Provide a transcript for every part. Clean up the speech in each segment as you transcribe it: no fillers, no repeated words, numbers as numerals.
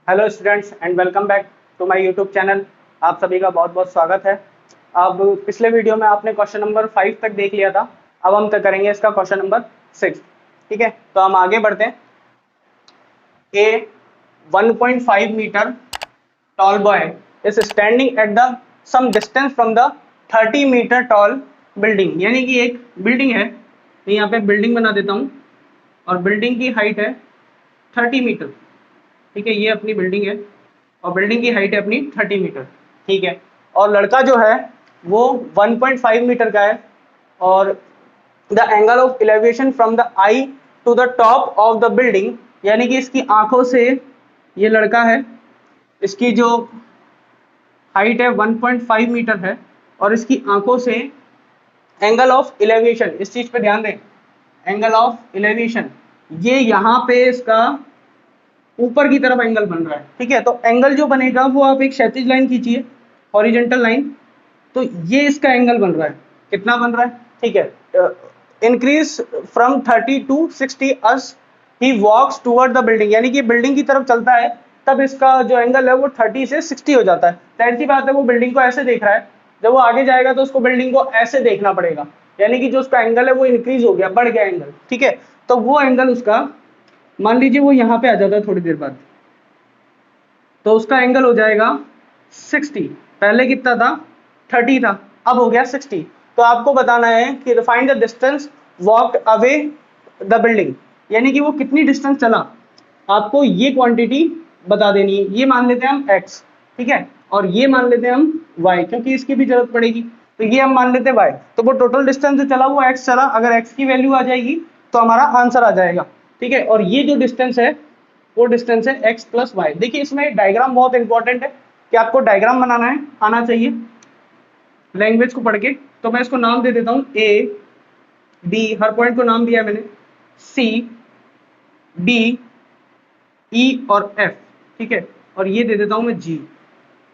Hello students and welcome back to my YouTube channel. आप सभी का बहुत बहुत स्वागत है। अब पिछले वीडियो में आपने क्वेश्चन नंबर 5 तक देख लिया था। अब हम तक करेंगे इसका क्वेश्चन नंबर 6। ठीक है, तो हम आगे बढ़ते हैं। ए 1.5 metre tall boy is standing at the some distance from the 30 metre tall building। यानी कि एक बिल्डिंग है, तो यहाँ पे बिल्डिंग बना देता हूँ और बिल्डिंग की हाइट है 30 मीटर। ठीक है, ये अपनी बिल्डिंग है और बिल्डिंग की हाइट है अपनी 30 मीटर। ठीक है, और लड़का जो है वो 1.5 मीटर का है और the angle of elevation from the eye to the top of the building, यानी कि इसकी आंखों से, ये लड़का है, इसकी जो हाइट है 1.5 मीटर है और इसकी आंखों से एंगल ऑफ एलिवेशन, इस चीज पे ध्यान दें, एंगल ऑफ एलिवेशन ये यहाँ पे इसका ऊपर की तरफ एंगल बन रहा है। ठीक है, तो एंगल जो बनेगा वो आप एक क्षैतिज लाइन खींचिए, हॉरिजॉन्टल लाइन, तो ये इसका एंगल बन रहा है। कितना बन रहा है? ठीक है, increase from 30 to 60 as he walks toward the building, यानी कि बिल्डिंग की तरफ चलता है तब इसका जो एंगल है वो 30 से 60 हो जाता है। जाहिर सी बात है वो बिल्डिंग को ऐसे देख रहा है, जब वो आगे जाएगा तो उसको बिल्डिंग को ऐसे देखना पड़ेगा, यानी कि जो उसका एंगल है वो इंक्रीज हो गया, बढ़ गया एंगल। ठीक है, तो वो एंगल उसका, मान लीजिए वो यहाँ पे आ जाता है थोड़ी देर बाद, तो उसका एंगल हो जाएगा 60। पहले कितना था? 30 था, अब हो गया 60। तो आपको बताना है कि find the distance walked away the building, यानी कि वो कितनी डिस्टेंस चला, आपको ये क्वांटिटी बता देनी है। ये मान लेते हैं हम x, ठीक है, और ये मान लेते हैं हम y, क्योंकि इसकी भी जरूरत पड़ेगी, तो ये हम मान लेते हैं y। तो वो टोटल डिस्टेंस जो चला वो x चला, अगर x की वैल्यू आ जाएगी तो हमारा आंसर आ जाएगा। ठीक है, और ये जो डिस्टेंस है वो डिस्टेंस है x प्लस वाई। देखिए इसमें डायग्राम बहुत इंपॉर्टेंट है कि आपको डायग्राम बनाना है, आना चाहिए लैंग्वेज को पढ़ के। तो मैं इसको नाम दे देता हूँ ए बी, हर पॉइंट को नाम दिया है मैंने, सी डी ई और एफ। ठीक है, और ये दे देता हूँ मैं जी।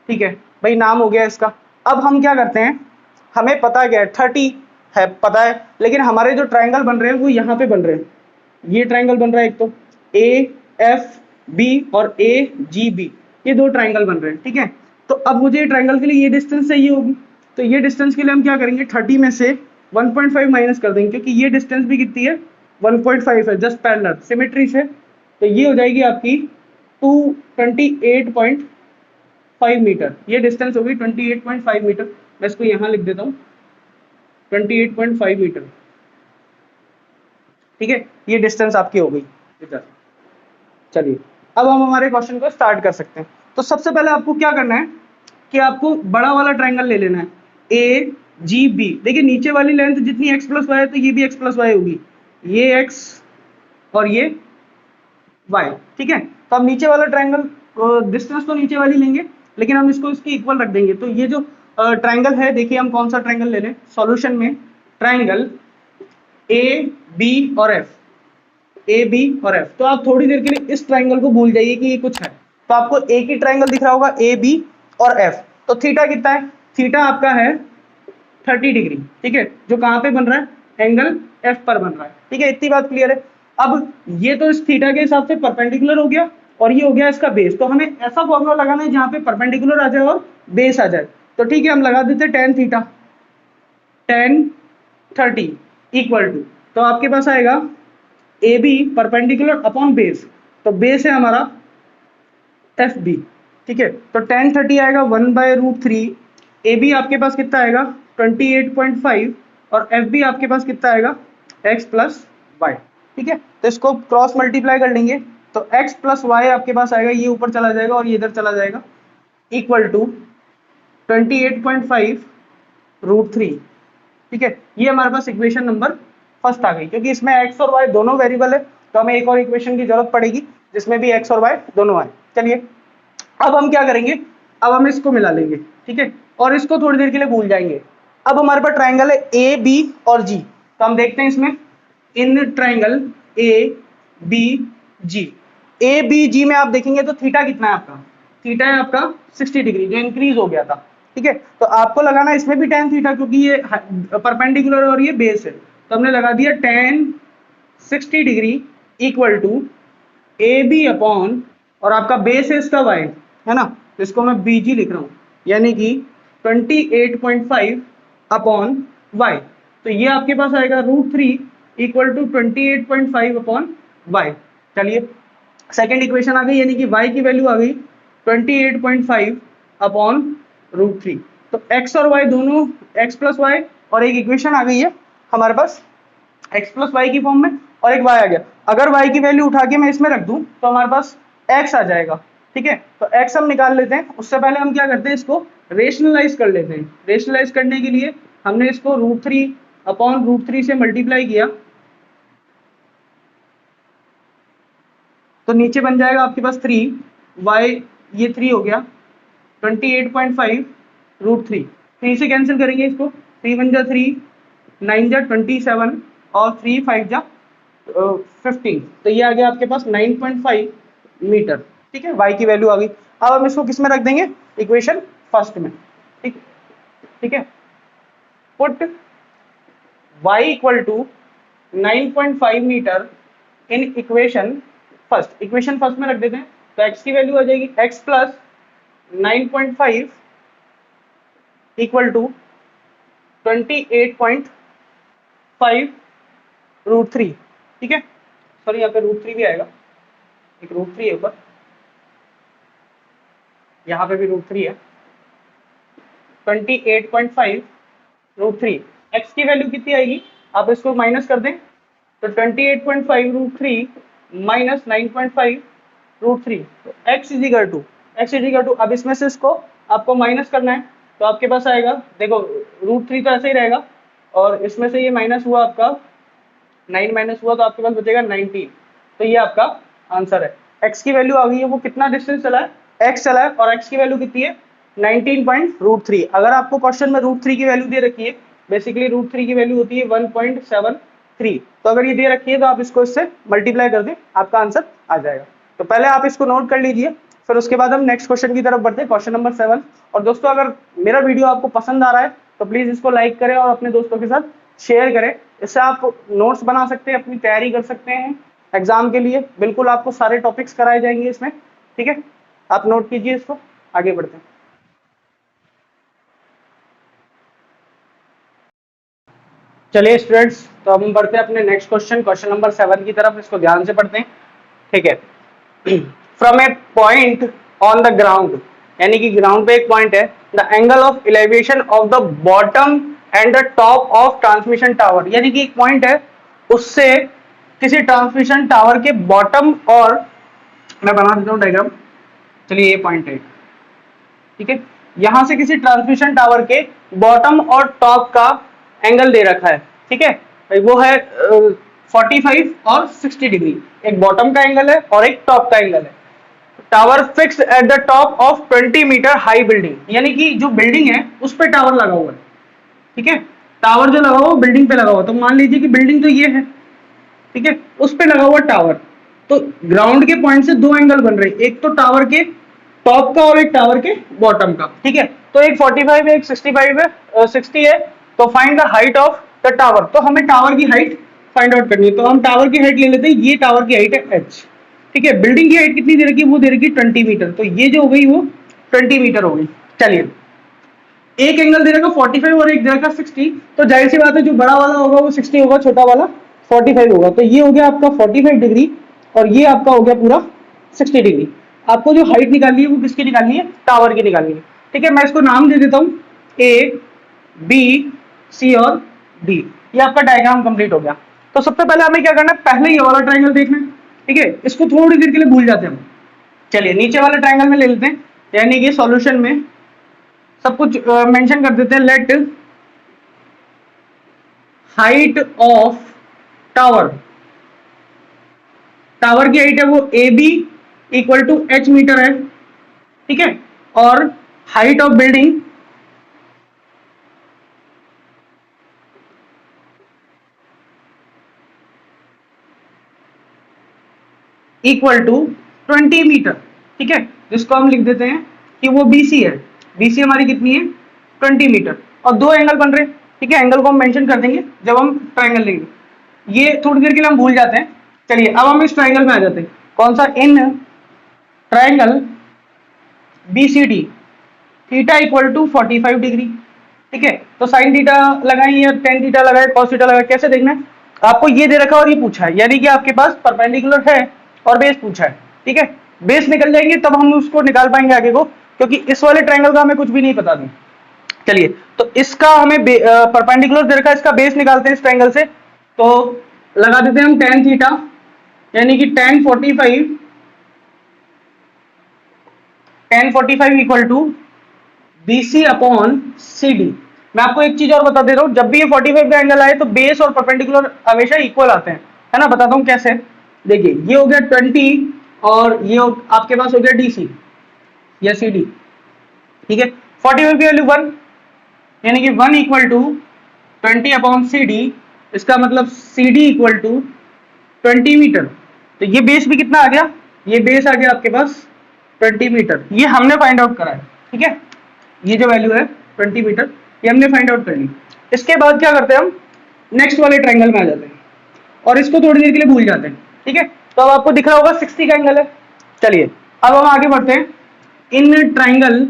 ठीक है भाई, नाम हो गया इसका। अब हम क्या करते हैं, हमें पता क्या है, 30 है पता है, लेकिन हमारे जो ट्रायंगल बन रहे हैं वो यहाँ पे बन रहे हैं। ये ट्रायंगल बन रहा है एक, तो ए एफ बी और ए जी बी, ये दो ट्रायंगल बन रहे हैं। ठीक है, तो अब मुझे ट्रायंगल के लिए ये डिस्टेंस चाहिए होगी, तो ये डिस्टेंस के लिए हम क्या करेंगे, 30 में से 1.5 माइनस कर देंगे, क्योंकि ये डिस्टेंस भी कितनी है, 1.5 है, जस्ट पैरेलल सिमेट्री से। तो ये हो जाएगी आपकी 228.5 मीटर, ये डिस्टेंस होगी 28.5 मीटर। मैं इसको यहाँ लिख देता हूँ 28.5 मीटर। ठीक है, ये डिस्टेंस आपकी हो गई इधर। चलिए अब हम हमारे क्वेश्चन को स्टार्ट कर सकते हैं। तो सबसे पहले आपको क्या करना है कि आपको बड़ा वाला ट्रायंगल ले लेना है, ए जी बी। देखिए नीचे वाली लेंथ जितनी एक्स प्लस वाई है तो ये भी एक्स प्लस वाई होगी, ये एक्स और ये वाई। ठीक है, तो अब नीचे वाला ट्रायंगल, डिस्टेंस तो नीचे वाली लेंगे लेकिन हम इसको इसकी इक्वल रख देंगे। तो ये जो ट्रायंगल है, देखिए हम कौन सा ट्रायंगल ले लें सॉल्यूशन में, ट्रायंगल ए बी और एफ, ए बी और एफ। तो आप थोड़ी देर के लिए इस ट्रायंगल को भूल जाइए कि ये कुछ है, तो आपको एक ही ट्रायंगल दिख रहा होगा ए बी और एफ। तो थीटा कितना है? थीटा आपका है 30 डिग्री। ठीक है, जो कहां पे बन रहा है, एंगल एफ पर बन रहा है। ठीक है, इतनी बात क्लियर है। अब ये तो इस थीटा के हिसाब से परपेंडिकुलर हो गया और ये हो गया इसका बेस। तो हमें ऐसा फॉर्मूला लगाना है जहां पे परपेंडिकुलर आ जाए और बेस आ जाए। तो ठीक है, हम लगा देते हैं tan theta, tan 30 equal to, तो आपके पास आएगा A B perpendicular upon base, तो बेस है हमारा एफ बी। ठीक है, तो टेन 30 आएगा 1/√3। ए बी आपके पास कितना आएगा 28.5 और एफ बी आपके पास कितना आएगा एक्स प्लस वाई। ठीक है, तो इसको क्रॉस मल्टीप्लाई कर लेंगे तो एक्स प्लस वाई आपके पास आएगा, ये ऊपर चला जाएगा और ये इधर चला जाएगा, इक्वल टू 28.5√3। ठीक है, ये हमारे पास इक्वेशन नंबर फर्स्ट आ गई। क्योंकि इसमें एक्स और वाई दोनों वेरिएबल है तो हमें एक और इक्वेशन की जरूरत पड़ेगी जिसमें भी एक्स और वाई दोनों आए। चलिए अब हम क्या करेंगे, अब हम इसको मिला लेंगे। ठीक है, और इसको थोड़ी देर के लिए भूल जाएंगे। अब हमारे पास ट्रायंगल है ए बी और जी, तो हम देखते हैं इसमें, in triangle A B G, A B G में आप देखेंगे तो थीटा कितना है आपका, थीटा है आपका 60 डिग्री, जो इंक्रीज हो गया था। ठीक है, तो आपको लगाना इसमें भी टेन थीटा, क्योंकि ये परपेंडिकुलर और ये बेस है, तो हमने लगा दिया tan 60 degree equal to A B upon और आपका बेस है इसका y, है ना, तो इसको मैं bg लिख रहा हूँ, यानी कि 28.5 अपॉन y। तो ये आपके पास आएगा √3 इक्वल टू 28.5 अपॉन y। चलिए सेकेंड इक्वेशन आ गई, यानी कि y की वैल्यू आ गई 28.5 अपॉन √3। तो x और y दोनों, x प्लस वाई, और एक इक्वेशन आ गई है हमारे पास x प्लस वाई की फॉर्म में, और एक y आ गया। अगर y की वैल्यू उठा के मैं इसमें रख दूं तो हमारे पास x आ जाएगा। ठीक है, तो x हम निकाल लेते हैं। उससे पहले हम क्या करते हैं, इसको रेशनलाइज कर लेते हैं। रेशनलाइज करने के लिए हमने इसको √3 अपॉन √3 से मल्टीप्लाई किया, तो नीचे बन जाएगा आपके पास 3, y ये 3 हो गया, 28.5 √3, 3 से कैंसिल करेंगे इसको, 3 1 जा 3, 9 जा 27, और 3 5 जा 15, तो ये आ गया आपके पास 9.5 मीटर। ठीक है, y की वैल्यू आ गई। अब हम इसको किस में रख देंगे, इक्वेशन फर्स्ट में। ठीक, ठीक है, put y equal to 9.5 metre in equation first. Equation first में रख देते हैं, तो x की वैल्यू आ जाएगी x प्लस 9.5 इक्वल टू 28.5 √3। ठीक है, सॉरी यहाँ पे √3 भी आएगा, एक √3 है ऊपर, यहाँ पे भी √3 है, 28.5 √3। x की वैल्यू कितनी आएगी, आप इसको माइनस कर दें, तो 28.5 √3 माइनस 9.5 √3, तो x इज इक्वल टू, अब इसमें से इसको आपको माइनस करना है, तो आपके पास आएगा, देखो √3 तो ऐसे ही रहेगा, और इसमें से ये माइनस हुआ आपका 9 माइनस हुआ, तो आपके पास बचेगा 19। तो ये आपका आंसर है। x की वैल्यू आ गई है, वो कितना डिस्टेंस चला है, x चला है, और x की वैल्यू कितनी है 19.3। अगर आपको क्वेश्चन में √3 की वैल्यू दे रखी है, बेसिकली √3 की वैल्यू होती है 1.73, तो अगर ये दे रखी है तो आप इसको इससे मल्टीप्लाई कर दें, आपका आंसर आ जाएगा। तो पहले आप इसको नोट कर लीजिए, फिर उसके बाद हम नेक्स्ट क्वेश्चन की तरफ बढ़ते हैं, क्वेश्चन नंबर 7। और दोस्तों अगर मेरा वीडियो आपको पसंद आ रहा है तो प्लीज इसको लाइक करें और अपने दोस्तों के साथ शेयर करें। इससे आप नोट्स बना सकते हैं, अपनी तैयारी कर सकते हैं एग्जाम के लिए। बिल्कुल आपको सारे टॉपिक्स कराए जाएंगे इसमें। ठीक है, आप नोट कीजिए इसको, आगे बढ़ते हैं। चलिए स्टूडेंट्स, तो हम बढ़ते हैं अपने नेक्स्ट क्वेश्चन, क्वेश्चन नंबर 7 की तरफ। इसको ध्यान से पढ़ते हैं। ठीक है, from a point on the ground, यानी कि ग्राउंड पे एक पॉइंट है, the angle of elevation of the bottom and the top of transmission tower, यानी कि एक पॉइंट है, उससे किसी ट्रांसमिशन टावर के बॉटम, और मैं बना देता हूँ डायग्राम। चलिए ये पॉइंट है, ठीक है, यहां से किसी ट्रांसमिशन टावर के बॉटम और टॉप का एंगल दे रखा है। ठीक है, वो है 45 और 60 डिग्री, एक बॉटम का एंगल है और एक टॉप का एंगल है। Tower fix at the top of 20 metre high building, यानी कि जो बिल्डिंग है उस पर टावर लगा हुआ है। ठीक है, टावर जो लगा हुआ बिल्डिंग पे लगा हुआ, तो मान लीजिए कि बिल्डिंग तो ये है, ठीक है, उस पे लगा हुआ टावर। तो ग्राउंड के पॉइंट से दो एंगल बन रहे, एक तो टावर के टॉप का और एक टावर के बॉटम का। ठीक है, तो एक 45 है, एक 65 है, 60 है, तो find the height of the tower. तो हमें टावर की हाइट फाइंड आउट करनी है, तो हम टावर की हाइट ले लेते हैं, ये टावर की हाइट है h। ठीक है, बिल्डिंग की हाइट कितनी दे रखी है, वो दे रखी है 20 मीटर, तो ये जो हो गई वो 20 मीटर हो गई। चलिए, एक एंगल दे रखा 45 और एक दे रखा 60, तो जाहिर सी बात है जो बड़ा वाला होगा वो 60 होगा, छोटा वाला 45 होगा। तो ये हो गया आपका 45 डिग्री, और ये आपका हो गया पूरा 60 डिग्री। आपको जो हाइट निकालनी है वो किसकी निकालनी है, टावर की निकालनी है। ठीक है, मैं इसको नाम दे देता हूँ ए, बी, सी और डी। ये आपका डायग्राम कंप्लीट हो गया। तो सबसे पहले हमें क्या करना है, पहले ये वाला ट्राइंगल देखना है। ठीक है, इसको थोड़ी देर के लिए भूल जाते हैं हम। चलिए नीचे वाले ट्राइंगल में ले लेते हैं, यानी कि सॉल्यूशन में सब कुछ मेंशन कर देते हैं। Let height of tower, tower की हाइट है वो A B equal to h metre है। ठीक है, और height of building equal to 20 metre. ठीक है, जिसको हम लिख देते हैं कि वो BC है। BC हमारी कितनी है 20 मीटर, और दो एंगल बन रहे हैं। ठीक है, एंगल को हम मेंशन कर देंगे जब हम ट्राइंगल लेंगे, ये थोड़ी देर के लिए हम भूल जाते हैं। चलिए अब हम इस ट्राइंगल में आ जाते हैं। कौन सा, in triangle BCD theta equal to 45 degree. ठीक है, तो साइन थीटा लगाएं या टेन थीटा लगाए, कॉस थीटा लगाए, कैसे देखना है? आपको ये दे रखा और ये पूछा है, यानी कि आपके पास परपेंडिकुलर है और बेस पूछा है। ठीक है, बेस निकल जाएंगे तब हम उसको निकाल पाएंगे आगे को, क्योंकि इस वाले ट्रायंगल का हमें कुछ भी नहीं पता नहीं। चलिए, तो इसका हमें परपेंडिकुलर दे रखा है, इसका बेस निकालते हैं इस ट्रायंगल से। तो लगा देते हैं हम टेन थीटा, यानी कि tan 45 equal to BC upon CD। मैं आपको एक चीज और बता दे रहा हूं, जब भी ये 45 का एंगल आए तो बेस और परपेंडिकुलर हमेशा इक्वल आते हैं, है ना। बताता हूं कैसे। देखिए, ये हो गया 20 और ये आपके पास हो गया DC या CD। ठीक है, 45 की वैल्यू 1, यानी कि 1 इक्वल टू 20 अपॉन CD। इसका मतलब CD इक्वल टू 20 मीटर। तो ये बेस भी कितना आ गया? ये बेस आ गया आपके पास 20 मीटर। ये हमने फाइंड आउट करा है। ठीक है, ये जो वैल्यू है 20 मीटर, ये हमने फाइंड आउट कर ली। इसके बाद क्या करते हैं हम? नेक्स्ट वाले ट्रायंगल में आ जाते हैं और इसको थोड़ी देर के लिए भूल जाते हैं। ठीक है, तो अब आपको दिख रहा होगा 60 का एंगल है। चलिए, अब हम आगे बढ़ते हैं। इन ट्रायंगल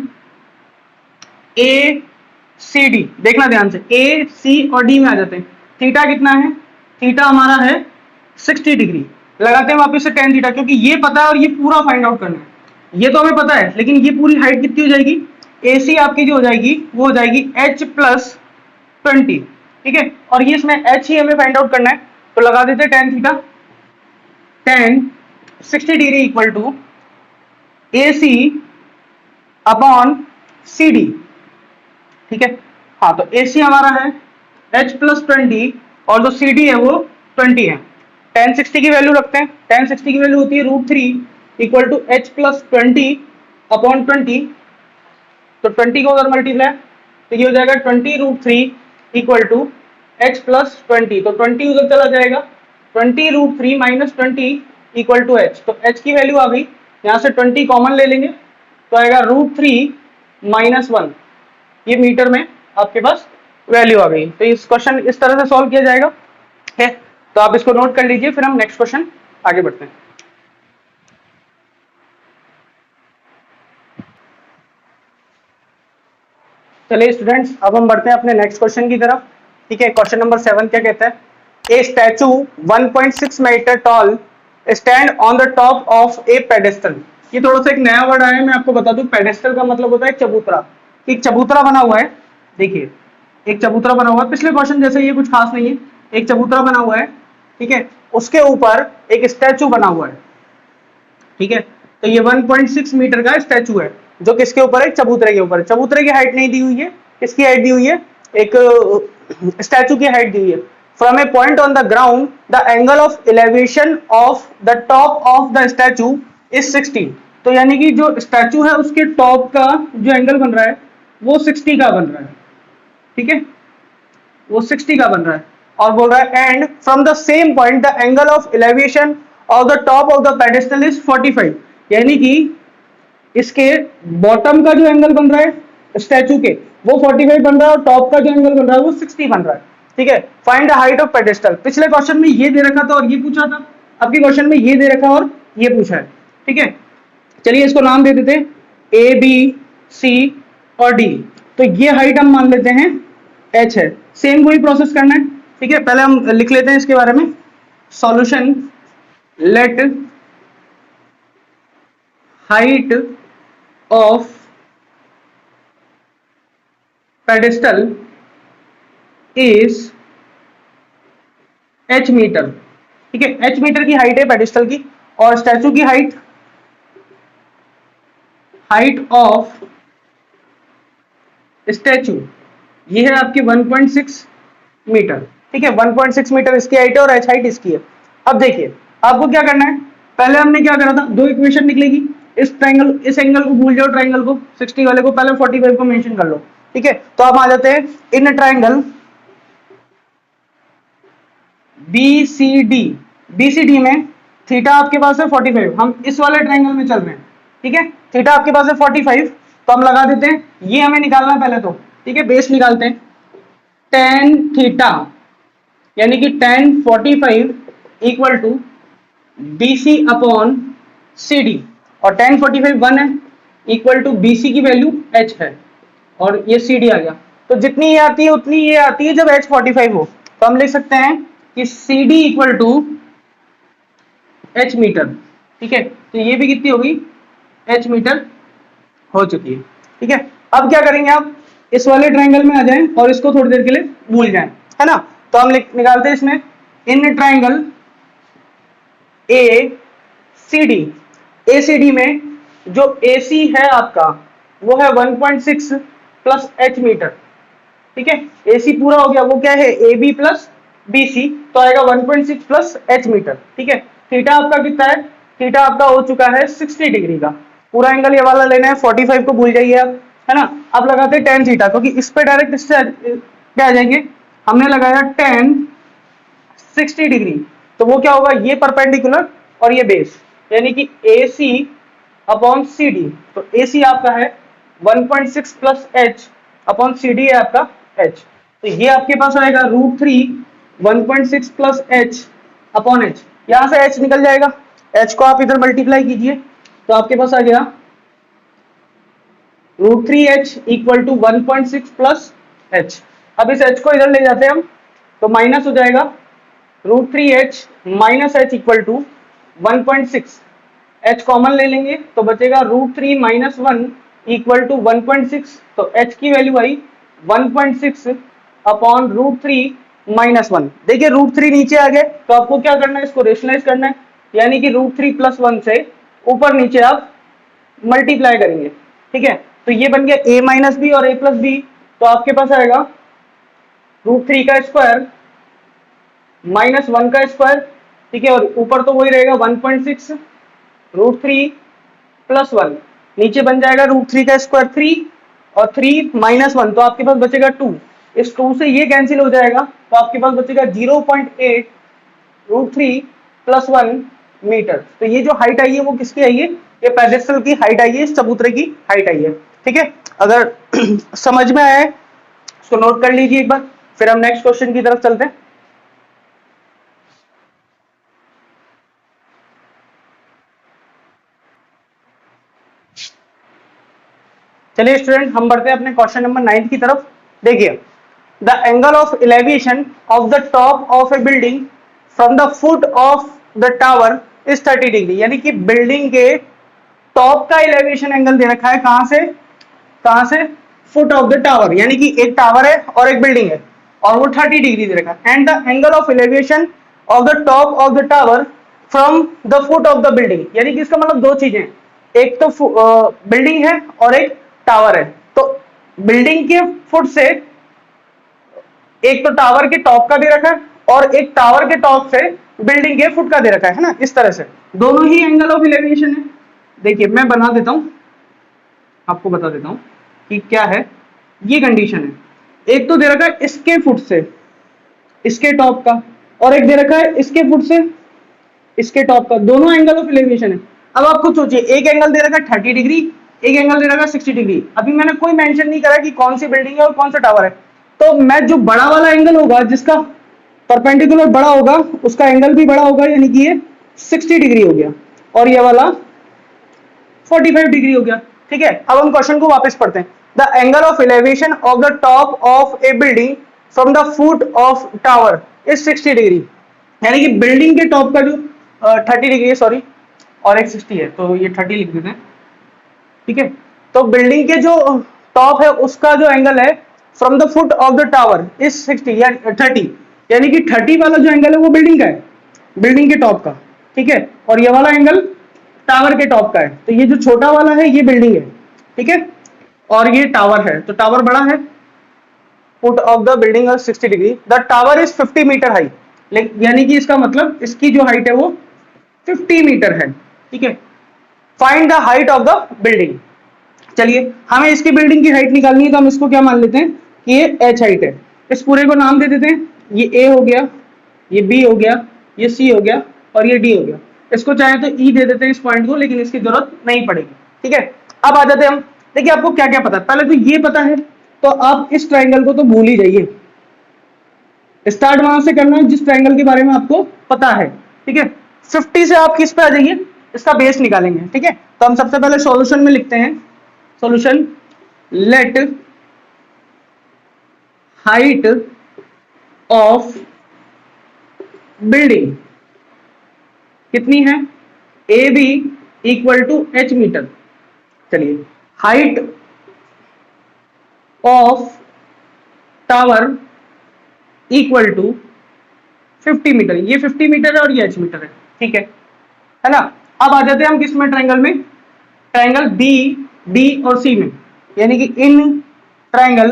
ACD, देखना ध्यान से, A, C और D में आ जाते हैं। थीटा कितना है? थीटा हमारा है 60 डिग्री। लगाते हैं वापस से टेन थीटा, क्योंकि ये पता है और ये पूरा फाइंड आउट करना है। ये तो हमें पता है, लेकिन ये पूरी हाइट कितनी हो जाएगी? AC आपकी जो हो जाएगी वो हो जाएगी H प्लस 20। ठीक है, और ये इसमें H ही हमें फाइंड आउट करना है, तो लगा देते हैं tan theta. Tan 60 degree equal to AC upon CD। ठीक है, हाँ, तो AC हमारा है H प्लस 20 और जो CD है वो 20 है। टेन 60 की वैल्यू रखते हैं। टेन 60 की वैल्यू होती है √3 equal to H plus 20 upon 20। तो 20 को अगर मल्टीप्लाई, तो ये हो जाएगा 20 √3 इक्वल टू H प्लस 20। तो 20 उधर चला जाएगा, 20 √3 माइनस 20 इक्वल टू H। तो H की वैल्यू आ गई, यहाँ से 20 कॉमन ले लेंगे तो आएगा √3 माइनस 1। ये मीटर में आपके पास वैल्यू आ गई। तो इस क्वेश्चन इस तरह से सॉल्व किया जाएगा है। तो आप इसको नोट कर लीजिए, फिर हम नेक्स्ट क्वेश्चन आगे बढ़ते हैं। चलिए स्टूडेंट्स, अब हम बढ़ते हैं अपने नेक्स्ट क्वेश्चन की तरफ। ठीक है, क्वेश्चन नंबर 7 क्या कहता है? A statue 1.6 metre tall stand on the top of a pedestal. ये थोड़ा सा एक नया वर्ड आया है, मैं आपको बता दूं। पेडेस्टल का मतलब होता है चबूतरा। एक चबूतरा बना हुआ है, देखिए एक चबूतरा बना हुआ है। पिछले क्वेश्चन जैसे ये कुछ खास नहीं है, एक चबूतरा बना हुआ है। ठीक है, उसके ऊपर एक स्टैचू बना हुआ है। ठीक है, तो ये 1.6 मीटर का स्टैचू है, जो किसके ऊपर है? चबूतरे के ऊपर। चबूतरे की हाइट नहीं दी हुई है, किसकी हाइट दी हुई है? एक स्टैचू की हाइट दी हुई है। From a point on the ground the angle of elevation of the top of the statue is 60। तो यानी कि जो स्टैचू है उसके टॉप का जो एंगल बन रहा है वो 60 का बन रहा है। ठीक है, वो 60 का बन रहा है। और बोल रहा है and from the same point the angle of elevation of the top of the pedestal is 45। यानी कि इसके बॉटम का जो एंगल बन रहा है स्टैचू के वो 45 बन रहा है और टॉप का जो एंगल बन रहा है वो 60 बन रहा है। ठीक है, find the height of pedestal. पिछले क्वेश्चन में ये दे रखा था और ये पूछा था, अब के क्वेश्चन में ये दे रखा और ये पूछा है। ठीक है, चलिए इसको नाम दे देते A, B, C और D। तो ये हाइट हम मान लेते हैं H है। सेम वही प्रोसेस करना है। ठीक है, पहले हम लिख लेते हैं इसके बारे में। Solution let height of pedestal is H metre. ठीक है, H मीटर की हाइट है पेडेस्टल की, और स्टैचू की हाइट ऑफ स्टैचू ये है आपकी 1.6 मीटर। ठीक है, 1.6 मीटर इसकी हाइट है और H हाइट इसकी है। अब देखिए आपको क्या करना है, पहले हमने क्या करा था, दो इक्वेशन निकलेगी। इस ट्रायंगल, इस एंगल को भूल जाओ, ट्रायंगल को 60 वाले को, पहले 45 को मेंशन कर लो। ठीक है, तो आप आ जाते हैं इन ट्रायंगल BCD में थीटा आपके पास है 45। हम इस वाले ट्रायंगल में चल रहे हैं। ठीक है, थीटा आपके पास है 45, तो हम लगा देते हैं, ये हमें निकालना है पहले तो। ठीक है, बेस निकालते हैं। tan थीटा यानी कि tan 45 equal to BC upon CD। और tan 45 1 है, इक्वल टू BC की वैल्यू h है, और ये CD आ गया। तो जितनी ये आती है उतनी ये आती है जब h 45 हो। तो हम लिख सकते हैं कि CD equal to h metre, ठीक है। तो ये भी कितनी होगी, h मीटर हो चुकी है, ठीक है। अब क्या करेंगे, आप इस वाले ट्रायंगल में आ जाएं और इसको थोड़ी देर के लिए भूल जाएं, है ना। तो हम निकालते हैं इसमें, इन ट्रायंगल ACD में जो AC है आपका वो है 1.6 प्लस h मीटर, ठीक है। AC पूरा हो गया, वो क्या है AB प्लस BC, तो आएगा 1.6 प्लस h मीटर, ठीक है। थीटा आपका कितना है, थीटा आपका हो चुका है 60 डिग्री का। पूरा एंगल ये वाला लेना है, 45 को भूल जाइए आप, है ना। अब लगाते हैं tan थीटा, क्योंकि इस पे डायरेक्ट इससे क्या आ जाएंगे, हमने लगाया tan 60 डिग्री, तो वो क्या होगा, ये परपेंडिकुलर और ये बेस, यानी कि AC अपॉन CD। तो AC आपका है 1.6 प्लस h अपॉन CD है आपका h। तो ये आपके पास आएगा √3 1.6 प्लस h अपॉन h। यहां से h निकल जाएगा, h को आप इधर मल्टीप्लाई कीजिए, तो आपके पास आ गया √3h equal to 1.6 plus h। अब इस h को इधर ले जाते हैं हम, तो माइनस हो जाएगा √3h minus h equal to 1.6, h common ले लेंगे तो बचेगा √3 माइनस 1 इक्वल टू 1.6। तो h की वैल्यू आई 1.6 अपॉन √3 माइनस 1। देखिए √3 नीचे आ गए, तो आपको क्या करना है, इसको रेशनलाइज करना है, यानी कि √3 प्लस 1 से ऊपर नीचे आप मल्टीप्लाई करेंगे, ठीक है। तो ये बन गया a माइनस बी और a प्लस बी, तो आपके पास आएगा √3 का स्क्वायर माइनस 1 का स्क्वायर, ठीक है, और ऊपर तो वही रहेगा 1.6 √3 प्लस 1, नीचे बन जाएगा √3 का स्क्वायर 3 और 3 माइनस 1, तो आपके पास बचेगा 2। इस 2 से ये कैंसिल हो जाएगा, तो आपके पास बचेगा 0.8 √3 प्लस 1 मीटर। तो ये जो हाइट आई है वो किसकी आई है, ये पेडेस्टल की हाइट आई है, इस चबूतरे की हाइट आई है, ठीक है। अगर समझ में आया है इसको नोट कर लीजिए एक बार, फिर हम नेक्स्ट क्वेश्चन की तरफ चलते हैं। चलिए स्टूडेंट, हम बढ़ते हैं अपने क्वेश्चन नंबर 9 की तरफ। देखिए, the angle of elevation of the top of A building from the foot of the tower is 30 degree, यानी कि बिल्डिंग के टॉप का एलिवेशन एंगल दे रखा है, कहां से फुट ऑफ द टावर, यानी कि एक टावर है और एक बिल्डिंग है और वो 30 डिग्री दे रखा है। And the angle of elevation of the top of the tower from the foot of the building, यानी कि इसका मतलब दो चीजें, एक तो बिल्डिंग है और एक टावर है। तो बिल्डिंग के फुट से एक तो टावर के टॉप का दे रखा है और एक टावर के टॉप से बिल्डिंग के फुट का दे रखा है ना, इस तरह से दोनों ही एंगल ऑफ एलिवेशन है। देखिए मैं बना देता हूं, आपको बता देता हूं कि क्या है, ये कंडीशन है, एक तो दे रखा है इसके फुट से इसके टॉप का, और एक दे रखा है इसके फुट से इसके टॉप का, दोनों एंगल ऑफ एलिवेशन है। अब आप खुद सोचिए, एक एंगल दे रखा है 30 डिग्री, एक एंगल दे रखा है 60 डिग्री। अभी मैंने कोई मेंशन नहीं करा कि कौन सी बिल्डिंग है और कौन सा टावर है, तो मैं जो बड़ा वाला एंगल होगा, जिसका परपेंडिकुलर बड़ा होगा, उसका एंगल भी बड़ा होगा, यानी कि ये 60 डिग्री हो गया और ये वाला 45 डिग्री हो गया, ठीक है। अब हम क्वेश्चन को वापस पढ़ते हैं। The angle of elevation of the top of A building from the foot of tower is 60 degree, यानी कि बिल्डिंग के टॉप का जो 30 डिग्री है, सॉरी, और एक 60 है, तो ये 30 लिख देते हैं, ठीक है। तो बिल्डिंग के जो टॉप है उसका जो एंगल है from the foot of the tower is 60 या 30, यानी कि 30 वाला जो एंगल है वो बिल्डिंग का है, बिल्डिंग के टॉप का, ठीक है, और ये वाला एंगल टावर के टॉप का है। तो ये जो छोटा वाला है ये बिल्डिंग है, ठीक है, और ये टावर है, तो टावर बड़ा है, foot of the building is 60 degree, the tower is 50 metre high, यानी कि इसका मतलब इसकी जो हाइट है वो 50 मीटर है, ठीक है। Find the height of the building. चलिए हमें इसकी बिल्डिंग की हाइट निकालनी है, तो हम इसको क्या मान लेते हैं कि ये h हाइट है। इस पूरे को नाम दे देते हैं, ये a हो गया, ये b हो गया, ये c हो गया और ये d हो गया। इसको चाहे तो e दे देते हैं इस पॉइंट को, लेकिन इसकी जरूरत नहीं पड़ेगी, ठीक है। अब आ जाते हैं हम, देखिए आपको क्या क्या पता है, पहले तो ये पता है, तो आप इस ट्राइंगल को तो भूल ही जाइए, स्टार्ट वहां से करना है जिस ट्राइंगल के बारे में आपको पता है, ठीक है। 50 से आप किस पे आ जाइए, इसका बेस निकालेंगे। ठीक है, तो हम सबसे पहले सॉल्यूशन में लिखते हैं, solution let height of building कितनी है, A B equal to H metre. चलिए, height of tower equal to 50 metre, ये 50 मीटर है और ये एच मीटर है। ठीक है ना। अब आ जाते हैं हम किस में, ट्रायंगल में, ट्रायंगल बी डी और सी में, यानी कि in triangle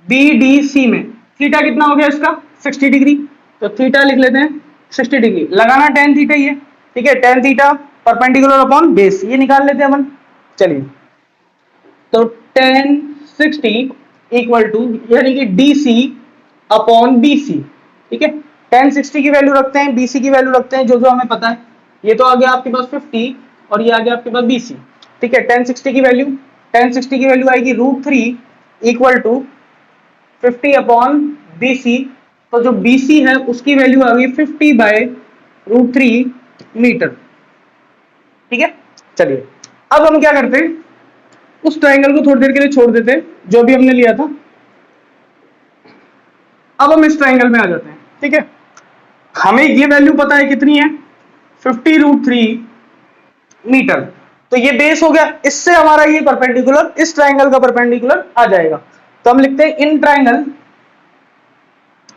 B D C में थीटा कितना हो गया इसका 60 डिग्री, तो थीटा लिख लेते हैं 60 डिग्री, लगाना tan थीटा ही है। ठीक है, tan theta perpendicular upon base, ये निकाल लेते हैं अपन। चलिए, तो tan 60 इक्वल टू यानी कि DC अपॉन BC। ठीक है, tan 60 की वैल्यू रखते हैं, BC की वैल्यू रखते हैं, जो जो हमें पता है। ये तो आ गया आपके पास 50 और ये आ गया आपके पास BC। ठीक है, tan 60 की वैल्यू आएगी √3 इक्वल टू 50 अपॉन BC। तो जो BC है उसकी वैल्यू आ गई 50 बाय √3 मीटर। ठीक है, चलिए अब हम क्या करते हैं, उस ट्रायंगल को थोड़ी देर के लिए छोड़ देते हैं जो भी हमने लिया था। अब हम इस ट्रायंगल में आ जाते हैं। ठीक है, हमें ये वैल्यू पता है कितनी है, 50 √3 मीटर। तो ये बेस हो गया, इससे हमारा ये परपेंडिकुलर, इस ट्रायंगल का परपेंडिकुलर आ जाएगा। तो हम लिखते हैं इन ट्रायंगल,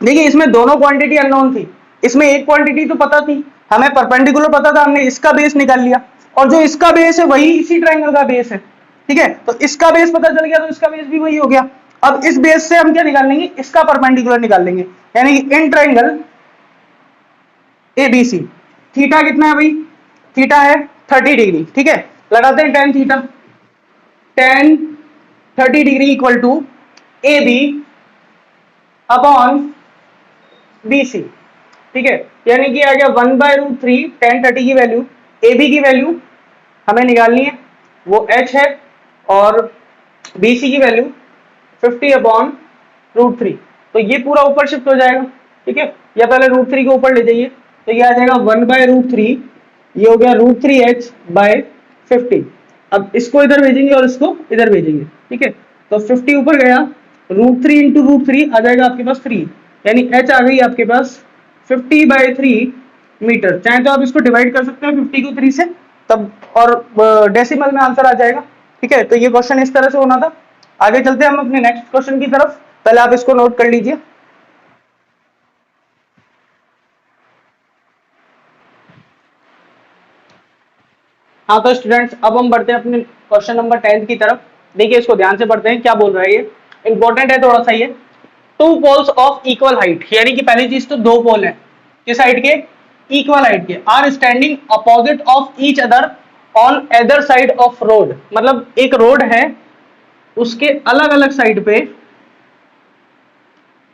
देखिए इसमें दोनों क्वांटिटी अननोन थी, इसमें एक क्वांटिटी तो पता थी, हमें परपेंडिकुलर पता था, हमने इसका बेस निकाल लिया, और जो इसका बेस है वही इसी ट्रायंगल का बेस है। ठीक है, तो इसका बेस पता चल गया तो इसका बेस भी वही हो गया। अब इस बेस से हम क्या निकाल लेंगे, इसका परपेंडिकुलर निकाल लेंगे, यानी कि इन ट्रायंगल ABC थीटा कितना है भाई, थीटा है 30 डिग्री। ठीक है, लगाते हैं tan थीटा, tan 30 degree equal to AB upon BC। ठीक है, यानी कि आ गया 1 बाय √3 tan 30 की वैल्यू, AB की वैल्यू हमें निकालनी है, वो H है, और BC की वैल्यू 50 अपॉन √3। तो ये पूरा ऊपर शिफ्ट हो जाएगा। ठीक है, या पहले √3 को ऊपर ले जाइए, तो ये आ जाएगा 1 बाय √3, ये हो गया √3H बाय 50। अब इसको इधर भेजेंगे और इसको इधर भेजेंगे। ठीक है, तो 50 ऊपर गया, √3 इंटू √3 आ जाएगा आपके पास 3, यानी H आ गई आपके पास 50 बाय 3 मीटर। चाहे तो आप इसको डिवाइड कर सकते हैं 50 को 3 से, तब और डेसिमल में आंसर आ जाएगा। ठीक है, तो ये क्वेश्चन इस तरह से होना था। आगे चलते हैं हम अपने नेक्स्ट क्वेश्चन की तरफ, पहले आप इसको नोट कर लीजिए। हाँ तो स्टूडेंट्स, अब हम बढ़ते हैं अपने क्वेश्चन नंबर 10 की तरफ। देखिए इसको ध्यान से पढ़ते हैं, क्या बोल रहा है ये, इंपॉर्टेंट है थोड़ा सा ये। Two poles of equal height, यानी कि पहली चीज तो दो पोल है, किस हाइट के, इक्वल हाइट के, are standing opposite of each other on other side of road. मतलब एक रोड है, उसके अलग अलग साइड पे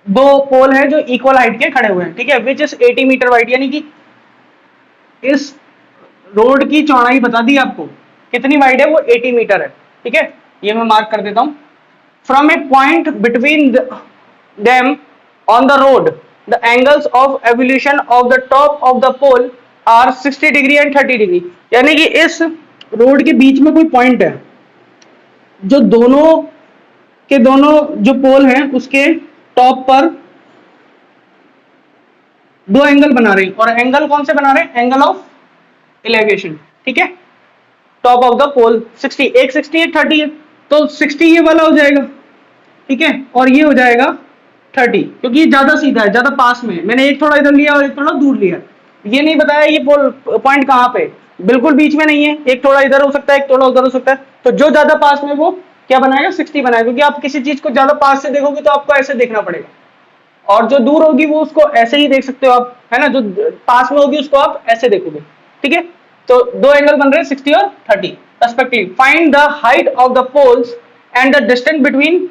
दो पोल हैं जो इक्वल हाइट के खड़े हुए हैं। ठीक है, विच इज 80 मीटर वाइड, यानी कि इस रोड की चौड़ाई बता दी आपको कितनी वाइड है, वो 80 मीटर है। ठीक है, ये मैं मार्क कर देता हूं। From a point between them on the road the angles of evolution of the top of the pole are 60 degree and 30 degree. यानी कि इस रोड के बीच में कोई पॉइंट है, जो दोनों के दोनों जो पोल हैं उसके टॉप पर दो एंगल बना रहे हैं, और एंगल कौन से बना रहे हैं, एंगल ऑफ एलिवेशन। ठीक है, टॉप ऑफ द पोल 60, एक 60 एक 30 है, तो 60 ये वाला हो जाएगा। ठीक है, और ये हो जाएगा 30, क्योंकि ये ज्यादा सीधा है, ज्यादा पास में है। मैंने एक थोड़ा इधर लिया और एक थोड़ा दूर लिया, ये नहीं बताया ये पोल पॉइंट कहाँ पे, बिल्कुल बीच में नहीं है, एक थोड़ा इधर हो सकता है, एक थोड़ा उधर हो सकता है। तो जो ज्यादा पास में वो क्या बनाएगा, 60 बनाएगा, क्योंकि आप किसी चीज को ज्यादा पास से देखोगे तो आपको ऐसे देखना पड़ेगा, और जो दूर होगी वो उसको ऐसे ही देख सकते हो आप, है ना, जो पास में होगी उसको आप ऐसे देखोगे। ठीक है, तो दो एंगल बन रहे हैं 60 और 30 respectively. Find the height of the poles and the distance between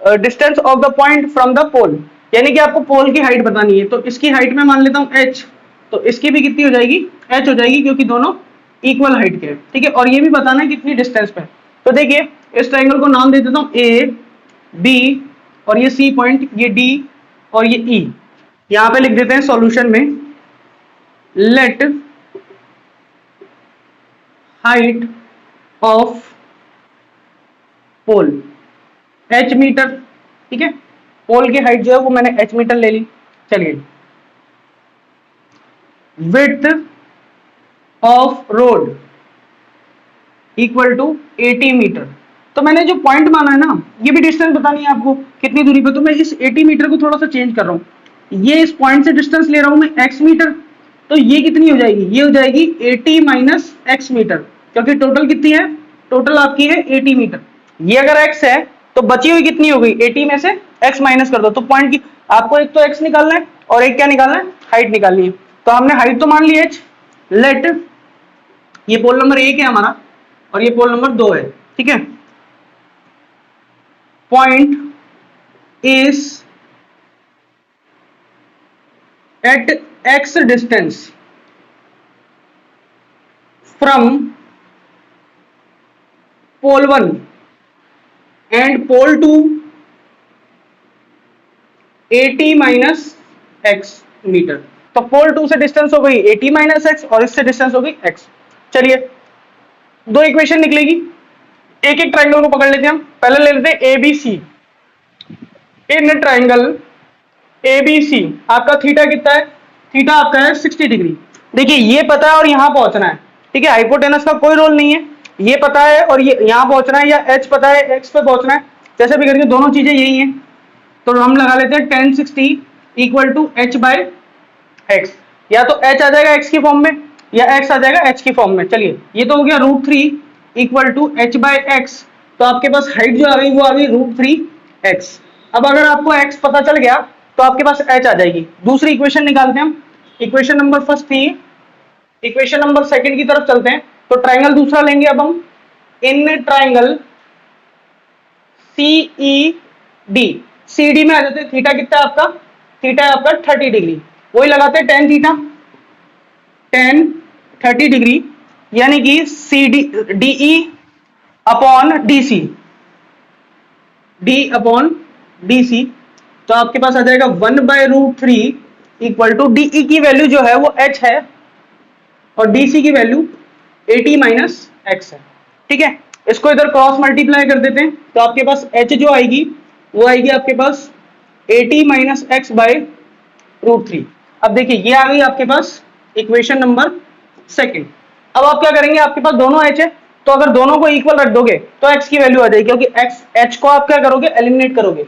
distance of the point from the pole, यानी कि आपको पोल की हाइट बतानी है। तो इसकी हाइट में मान लेता हूं h, तो इसकी भी कितनी हो जाएगी, h हो जाएगी, क्योंकि दोनों इक्वल हाइट के हैं। ठीक है, और ये भी बताना है कितनी डिस्टेंस पे। तो देखिए इस ट्रायंगल को नाम दे देता हूं A B, और ये C पॉइंट, ये D और ये E। यहां पे लिख देते हैं सॉल्यूशन में, let height of pole h metre, ठीक है। पोल की हाइट जो है वो मैंने h मीटर ले ली। चलिए, width of road equal to 80 metre. तो मैंने जो पॉइंट माना है ना, ये भी डिस्टेंस बतानी है आपको कितनी दूरी पे, तो मैं इस 80 मीटर को थोड़ा सा चेंज कर रहा हूँ। ये इस पॉइंट से डिस्टेंस ले रहा हूँ मैं x मीटर, तो ये कितनी हो जाएगी, ये हो जाएगी 80 माइनस x मीटर, क्योंकि टोटल कितनी है, टोटल आपकी है 80 मीटर। ये अगर x है तो बची हुई कितनी हो गई, 80 में से x माइनस कर दो, तो पॉइंट की आपको एक तो x निकालना है और एक क्या निकालना है, हाइट निकालनी है। तो हमने हाइट तो मान ली h, लेट ये पोल नंबर 1 है हमारा और ये पोल नंबर 2 है, ठीक है। Point is at x distance from pole 1 and pole 2 80 minus x metre. तो पोल 2 से डिस्टेंस हो गई 80 माइनस x और इससे डिस्टेंस हो गई x। चलिए, दो इक्वेशन निकलेगी, एक एक ट्राइंगल को पकड़ लेते हैं हम। पहले ले लेते हैं ABC। इन ट्राइंगल ABC आपका थीटा कितना है, थीटा आपका है 60 डिग्री। देखिए ये पता है और यहां पहुंचना है, ठीक है। हाइपोटेनस का कोई रोल नहीं है, ये पता है और ये यहां पहुंचना है, या h पता है x पे पहुंचना है, जैसे भी करके दोनों चीजें यही हैं। तो हम लगा लेते हैं tan 60 equal to h by x, या तो h आ जाएगा x की फॉर्म में या x आ जाएगा h की फॉर्म में। चलिए, ये तो हो गया √3 equal to h by x। तो आपके पास हाइट जो आ गई वो आ गई √3x। अब अगर आपको x पता चल गया तो आपके पास h आ जाएगी। दूसरी इक्वेशन निकालते हैं हम। इक्वेशन नंबर फर्स्ट थी, इक्वेशन नंबर सेकंड की तरफ चलते हैं। तो ट्राइंगल दूसरा लेंगे अब हम। इन ट्राइंगल CED, CD में आ जाते हैं, थीटा कितना है आपका, थीटा है आपका 30 डिग्री। वही लगाते हैं tan थीटा, tan 30 डिग्री, यानी कि CD DE upon DC, D upon DC। तो आपके पास आ जाएगा 1/√3 इक्वल टू DE की वैल्यू जो है वो h है और DC की वैल्यू 80 माइनस x है, ठीक है। इसको इधर क्रॉस मल्टीप्लाई कर देते हैं, तो आपके पास h जो आएगी वो आएगी आपके पास 80 माइनस x बाय √3। अब देखिए ये आ गई आपके पास इक्वेशन नंबर सेकंड। अब आप क्या करेंगे, आपके पास दोनों h है, तो अगर दोनों को इक्वल रख दोगे तो x की वैल्यू आ जाएगी, क्योंकि h को आप क्या करोगे, एलिमिनेट करोगे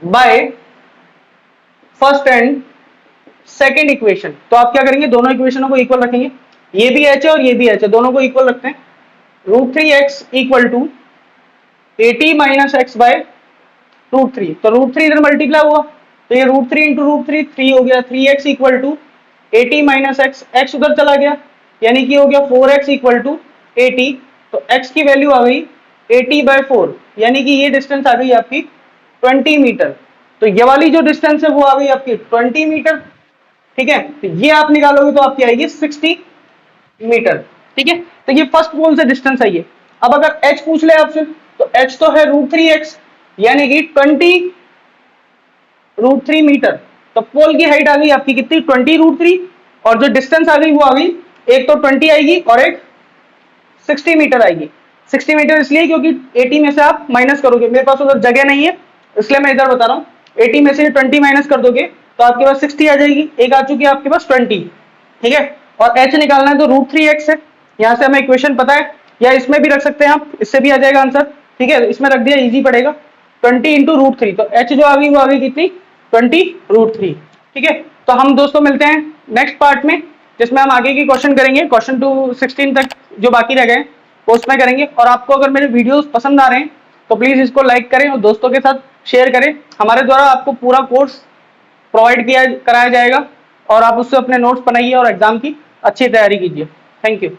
by first and second equation. तो आप क्या करेंगे, दोनों इक्वेशनों को इक्वल रखेंगे, ये भी h है और ये भी h है, दोनों को इक्वल रखते हैं। √3x equal to 80 minus x by √3। तो √3 इधर मल्टीप्लाई हुआ तो ये √3 इंटू √3 3 हो गया, 3x equal to 80 minus x उधर चला गया, यानी कि हो गया 4x इक्वल टू 80। तो x की वैल्यू आ गई 80/4, यानी कि ये डिस्टेंस आ गई आपकी 20 मीटर। तो ये वाली जो डिस्टेंस है वो आ गई आपकी 20 मीटर, ठीक है। तो ये आप निकालोगे तो आपकी आएगी 60 मीटर, ठीक है। तो ये फर्स्ट पोल से डिस्टेंस है ये। अब अगर h पूछ ले आपसे, तो h तो है √3x, यानी कि 20 √3 मीटर। तो पोल की हाइट आ गई आपकी कितनी, 20 √3, और जो डिस्टेंस आ गई वो आ गई, एक तो 20 आएगी और एक 60 मीटर आएगी। 60 मीटर इसलिए क्योंकि 80 में से आप माइनस करोगे, मेरे पास उधर जगह नहीं है इसलिए मैं इधर बता रहा हूँ। 80 में से 20 माइनस कर दोगे तो आपके पास 60 आ जाएगी, एक आ चुकी है आपके पास 20, ठीक है। और h निकालना है तो √3x है, यहाँ से हमें इक्वेशन पता है, या इसमें भी रख सकते हैं आप, इससे भी आ जाएगा आंसर, ठीक है। इसमें रख दिया, इजी पड़ेगा। 20 इंटू √3, तो h जो आ गई वो आ गई कितनी, 20√3, ठीक है। तो हम दोस्तों मिलते हैं नेक्स्ट पार्ट में, जिसमें हम आगे की क्वेश्चन करेंगे, क्वेश्चन टू 16 तक जो बाकी रह गए वो उसमें करेंगे। और आपको अगर मेरे वीडियोस पसंद आ रहे हैं तो प्लीज इसको लाइक करें और दोस्तों के साथ शेयर करें। हमारे द्वारा आपको पूरा कोर्स प्रोवाइड कराया जाएगा और आप उससे अपने नोट्स बनाइए और एग्जाम की अच्छी तैयारी कीजिए। Thank you.